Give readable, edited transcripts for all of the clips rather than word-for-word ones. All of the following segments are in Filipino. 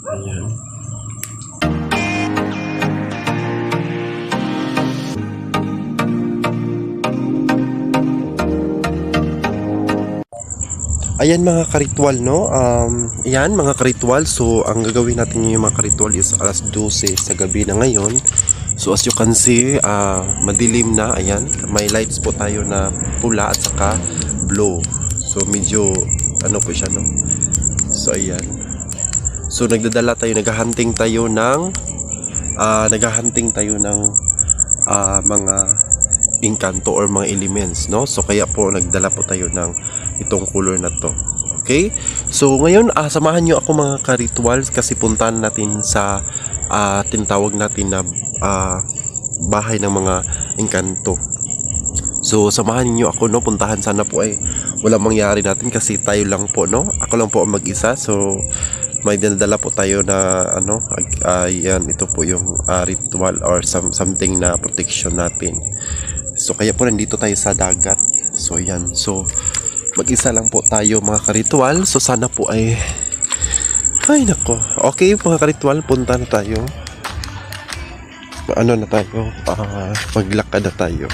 Ayan. Ayan mga karitual, no? Ayan mga karitual. So, ang gagawin natin yung mga karitual is alas 12 sa gabi na ngayon. So, as you can see, madilim na. Ayan. May lights po tayo na pula at saka blue. So, medyo, ano po siya, no? So, ayan. So, naghahunting tayo ng, mga engkanto or mga elements, no? So kaya po nagdala po tayo ng itong color na to. Okay? So ngayon samahan niyo ako mga ka-ritual kasi puntahan natin sa tinatawag natin na bahay ng mga engkanto. So samahan niyo ako, no? Puntahan, sana po ay walang mangyari natin kasi tayo lang po, no? Ako lang po ang mag-isa. So may dinadala po tayo na yan, ito po yung ritual or something na protection natin. So kaya po nandito tayo sa dagat. So yan. So mag-isa lang po tayo mga karitual. So sana po ay nako. Okay mga karitual, punta na tayo. Ano na tayo? Maglakad na tayo.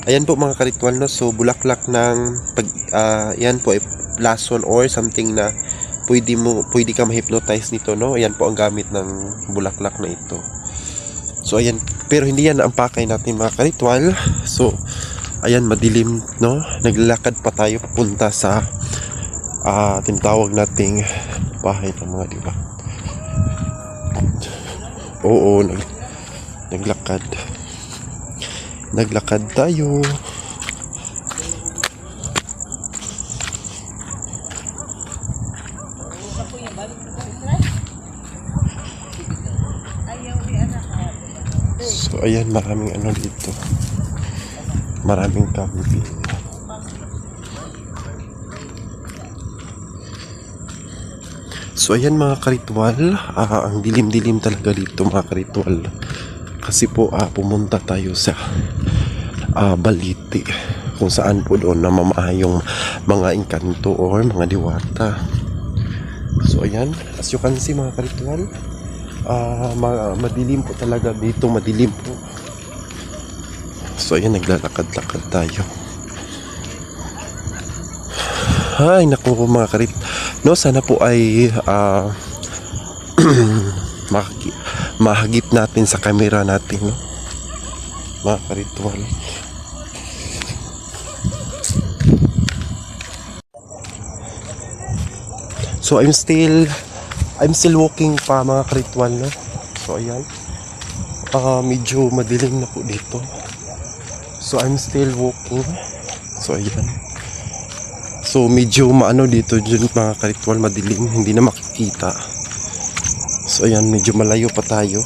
Ayan po mga karitual, no? So bulaklak ng yan po ay lason or something na pwede ka ma-hypnotize nito, no? Ayan po ang gamit ng bulaklak na ito. So ayan, pero hindi yan ang pakay natin mga karitual. So ayan, madilim, no? Naglalakad pa tayo papunta sa tinatawag nating bahay ng mga diba. Oo, naglakad tayo. So ayan, maraming dito. Maraming kambing. So ayan mga karitual, ang dilim-dilim talaga dito mga karitual. Kasi po pumunta tayo sa Baliti, kung saan po doon namamahay yung mga engkanto or mga diwata. So ayan, as you can see mga karitual, madilim po talaga dito, madilim po. So ayan, naglalakad-lakad tayo. Ay naku mga karit, no? Sana po ay mahagip natin sa camera natin, no? Mga karitual. So I'm still walking pa mga karitual, no? So ayan, medyo madilim na po dito. So I'm still walking. So ayan. So medyo dito dyan mga karitual, madilim, hindi na makikita. So ayan, medyo malayo pa tayo.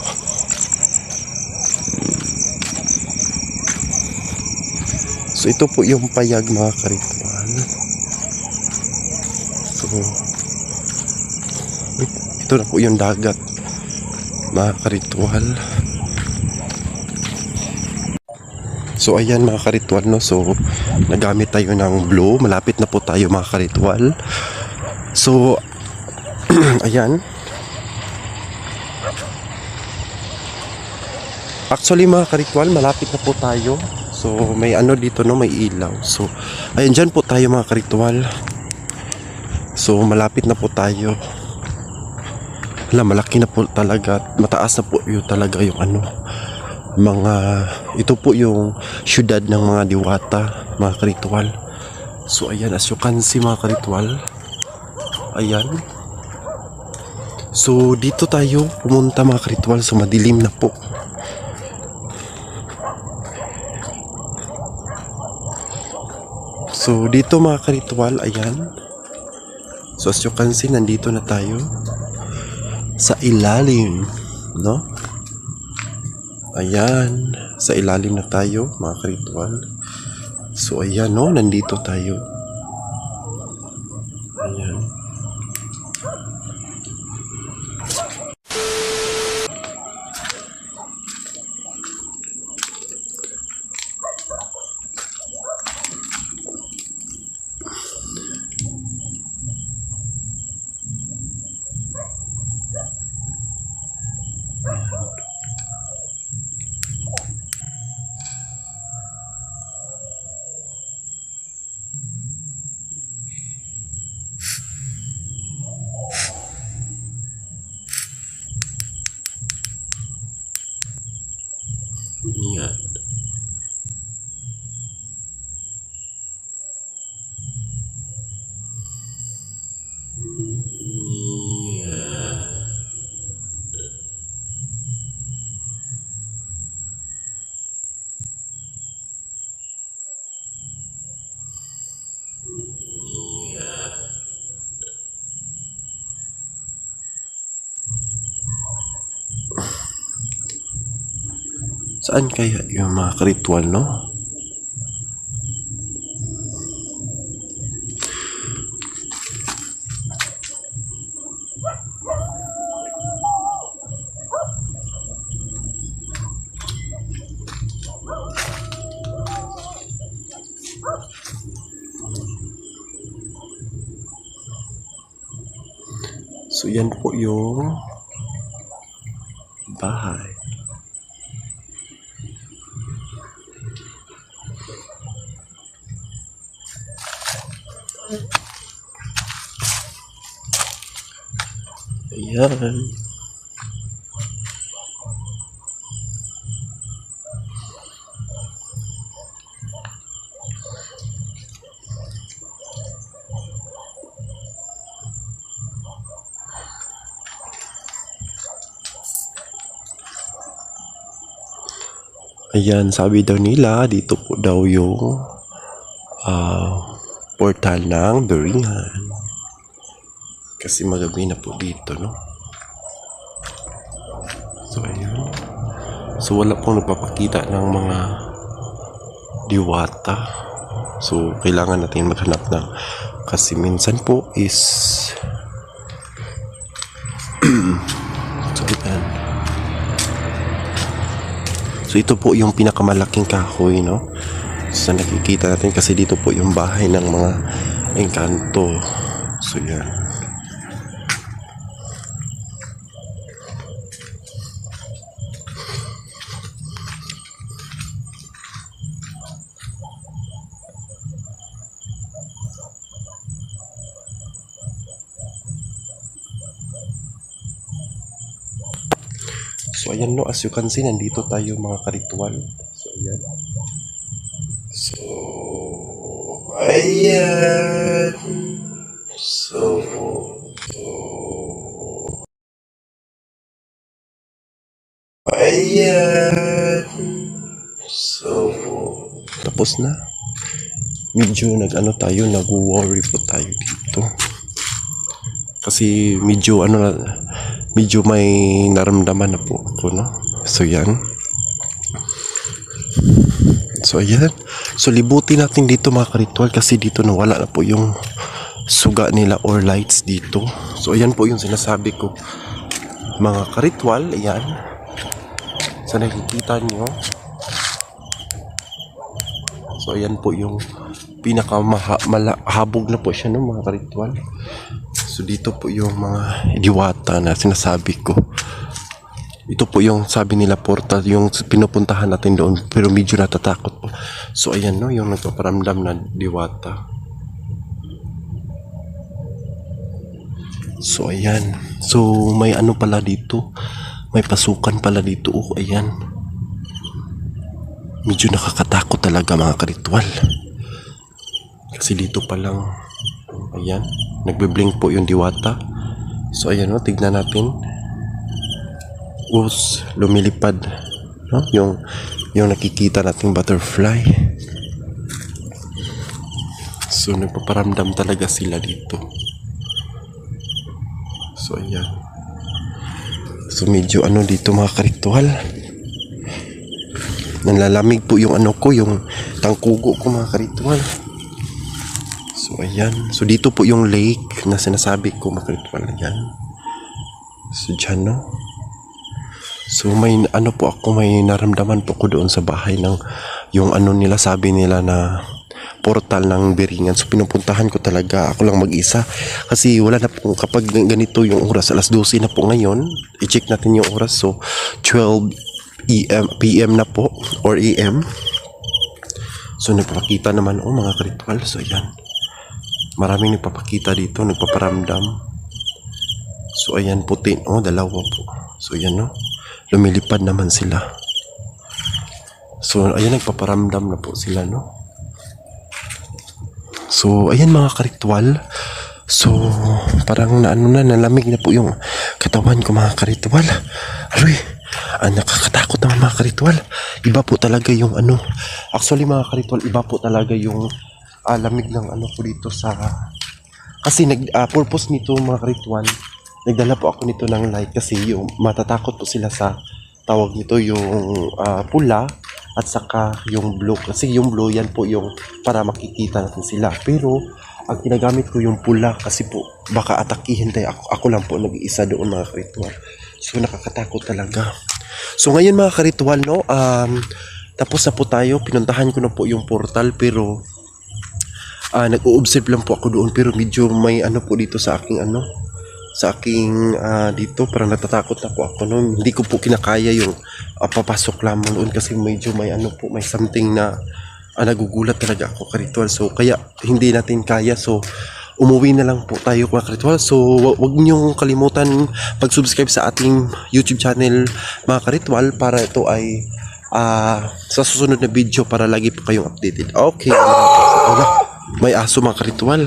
So ito po yung payag mga karitual. So ito na po yung dagat mga karitual. So ayan mga karitual, no? So nagamit tayo ng blue. Malapit na po tayo mga karitual. So ayan. Actually mga karitual, malapit na po tayo. So may dito, no? May ilaw. So ayan, dyan po tayo mga karitual. So malapit na po tayo. Malaki na po talaga. Mataas na po yun talaga yung ito po yung syudad ng mga diwata mga karitual. So ayan, as you can see mga karitual, ayan. So dito tayo pumunta mga karitual. So madilim na po. So dito mga karitual, ayan. So as you can see, nandito na tayo sa ilalim, no? Ayan, sa ilalim na tayo mga karitual. So ayan, no, nandito tayo. Ayan. Saan kaya yung mga karitual, no? So, yan po yung bahay. Ayan. Ayan, sabi daw nila, dito po daw yung portal ng Beringan. Kasi magabi na po dito, no? So, ayan. So, wala pong nagpapakita ng mga diwata. So, kailangan natin maghanap ng kasi minsan po is so, ayan. So, ito po yung pinakamalaking kahoy, no? So, nakikita natin kasi dito po yung bahay ng mga engkanto. So, yan. So, ayan, no, as you can see, nandito tayo mga karitual. So, ayan. So, ayan. So, ayan. So, tapos na. Medyo nag-ano tayo, nag-worry po tayo dito. Kasi medyo ano na, medyo may naramdaman na po ako, no? So, yan. So, ayan. So, libutin natin dito mga karitual kasi dito nawala na po yung suga nila or lights dito. So, ayan po yung sinasabi ko. Mga karitual, ayan. Sa nakikita nyo. So, ayan po yung pinakamahabog na po siya, no, mga karitual. So, dito po yung mga diwata na sinasabi ko. Ito po yung sabi nila portal, yung pinupuntahan natin doon. Pero medyo natatakot po. So, ayan, no, yung nagpaparamdam na diwata. So, ayan. So, may ano pala dito. May pasukan pala dito. Oh, ayan. Medyo nakakatakot talaga mga karitual. Kasi dito pa lang, ayan, nagbe-blink po yung diwata. So, ayan, no, tignan natin. Us, lumilipad, no? Yung nakikita nating butterfly. So, nagpaparamdam talaga sila dito. So, ayan. So, medyo ano dito mga karitual. Nanlalamig po yung ano ko, yung tangkugo ko mga karitual. So, ayan. So, dito po yung lake na sinasabi ko mga karitual. Ayan. So, dyan, no? So, may ano po ako, may naramdaman po ko doon sa bahay ng yung ano nila, sabi nila na portal ng Beringan. So, pinupuntahan ko talaga. Ako lang mag-isa. Kasi wala na po, kapag ganito yung oras, alas 12 na po ngayon, i-check natin yung oras. So, 12 PM na po, or AM. So, nagpapakita naman, oh, mga karitual. So, ayan. Maraming nagpapakita dito, nagpaparamdam. So, ayan, puti. Oh, dalawa po. So, ayan, no? Lumilipad naman sila. So, ayan, nagpaparamdam na po sila, no? So, ayan mga karitual. So, parang nalamig na po yung katawan ko mga karitual. Aroy, nakakatakot naman mga karitual. Iba po talaga yung ano. Actually mga karitual, iba po talaga yung lamig ng ano po dito sa... Kasi purpose nito mga karitual, nagdala po ako nito ng light kasi yung matatakot po sila sa tawag nito yung pula at saka yung blue. Kasi yung blue yan po yung para makikita natin sila. Pero ang ginagamit ko yung pula kasi po baka atakihin tayo. Ako lang po nag-iisa doon mga karitual. So nakakatakot talaga. So ngayon mga karitual, no, tapos na po tayo. Pinuntahan ko na po yung portal pero nag-o-observe lang po ako doon pero medyo may ano po dito sa aking dito parang natatakot na po ako, no. Hindi ko po kinakaya yung papasok lamang doon kasi medyo may ano po, may something na nagugulat talaga ako karitual. So kaya hindi natin kaya, so umuwi na lang po tayo mga karitual. So wag niyong kalimutan pag-subscribe sa ating YouTube channel mga karitual para ito ay sa susunod na video para lagi po kayong updated. Okay, may aso mga karitual,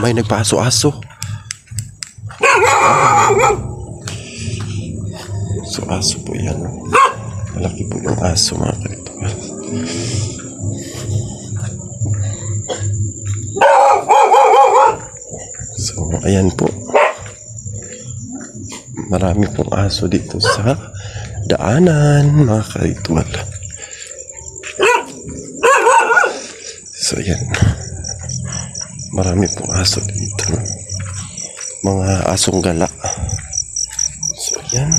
may nagpaaso-aso. So aso po yan, malaki po yung aso mga karitual. So ayan po, marami pong aso dito sa daanan mga karitual. So ayan, marami pong aso dito, mga asong gala. So ayan.